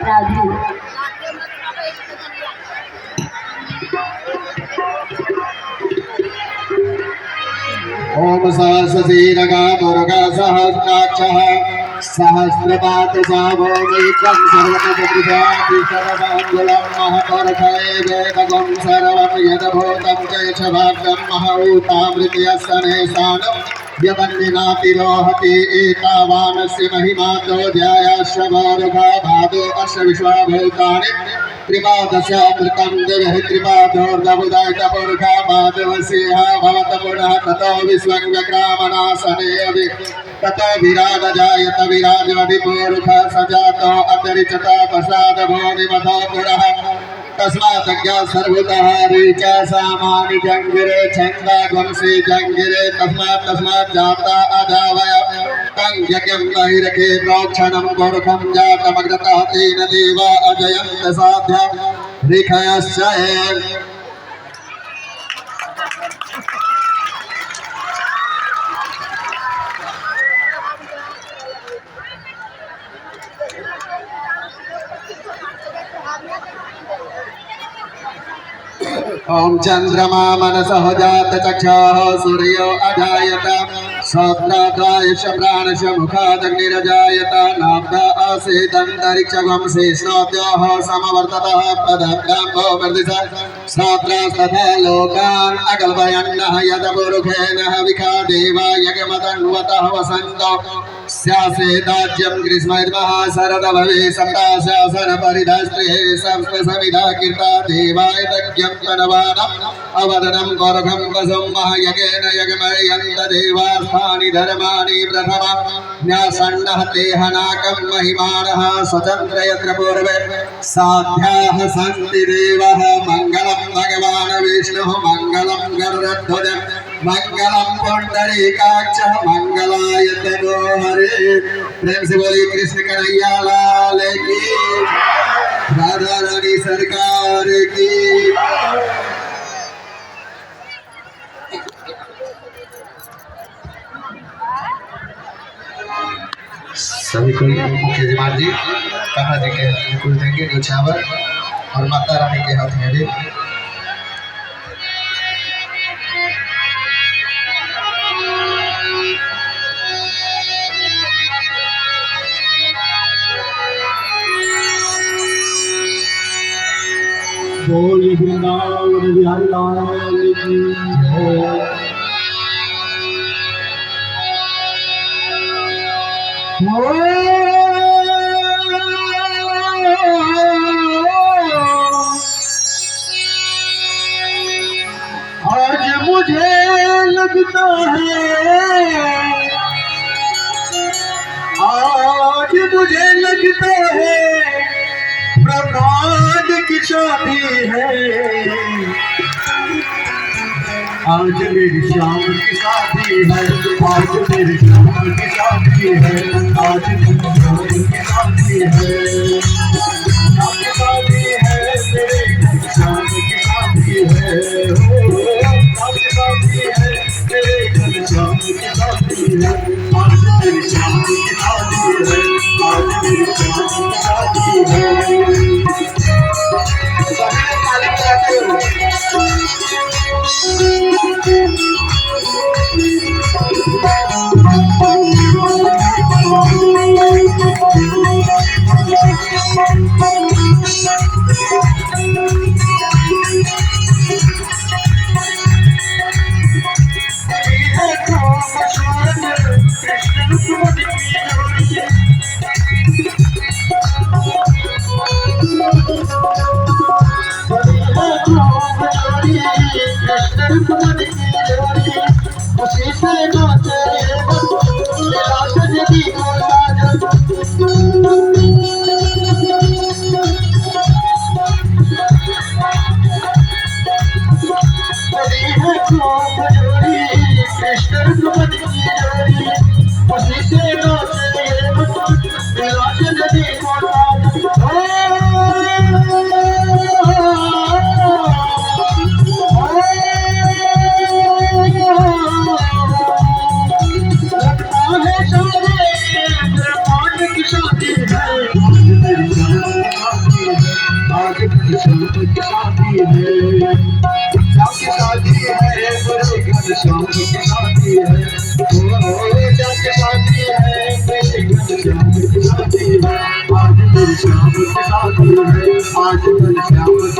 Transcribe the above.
राधू। ओम सहस्रशीरगा दुर्गा सहस्राक्षः सहस्रपातसाभौमिकं सर्वतसदृशादिशरमङ्गलं महपर्षये वेदगं सर्वं यद्भूतं चैषभाग्यं महूतामृतयस्सनेशानं यदन्निनातिरोहति एतावानस्य महिमातो ध्यायाश्च भोरुघा भादो अस्य विश्वाभूतानि त्रिपादस्यामृतं देवः त्रिपादोर्दबुदायतपुरुषा पादवस्यः भवत पुनः ततो विश्वं व्यग्रामनासने अभि ततो विराज जायत विराजवधिपूरुषः सजातो अतिरिचता प्रसाद भोनिमथो पुरः तस्मात् सर्वतः ऋच सामानि जंगिरे छंदा वंशी जंगिरे तस्मात् जाता अजावय तं यज्ञं बहिरखे प्रोक्षणं गोरखं जातमग्रतः तेन देवा अजयन्त साध्या ऋखयश्च ओम चंद्रमा मनसः जात चक्षुः सूर्यो अजायत सप्ताद्वायश प्राणश मुखादग्निरजायत नाभ्य आसीदन्तरिक्षगं शेषोद्योः समवर्ततः पदभ्याम्भो वर्धित सात्रास्तथा लोकान् अकल्पयन्नः यदपुरुषेण हविखा देवा यज्ञमतन्वतः वसन्तो स्यासेदाज्यं ग्रीष्मैर्मः शरद भवे सप्ताशासन परिधस्त्रिः सप्तसमिधा कीर्ता देवाय तज्ञं कनवानम् अवदनं गोरखं वसं महयज्ञेन यज्ञमयन्त देवास्थानि धर्माणि प्रथम न्यासन्नः तेहनाकं महिमानः स्वतन्त्र यत्र पूर्वे साध्याः सन्ति देवः मङ्गलं भगवान् विष्णुः मङ्गलं गरुडध्वज मंगलम पुंडरीकाक्षः मंगलाय तनो हरे। प्रेम से बोलिए कृष्ण कन्हैया लाल की, राधा रानी सरकार की। सभी को मुख्य जमात जी कन्हा जी के कुल देंगे न्योछावर और माता रानी के हाथ में भी बोल वृंदावन बिहारी लाल की जय। आज मुझे लगता है, आज मुझे लगता है प्रभात की शादी है। आज मेरी शाम की शादी है, आज मेरी शाम की शादी है, आज मेरी शाम की शादी है, शादी है मेरे शाम की शादी है, शादी है मेरे शाम की शादी है, आज मेरी शाम की शादी है, आज मेरी शाम की शादी है। श्याम की शादी है, आज घनश्याम की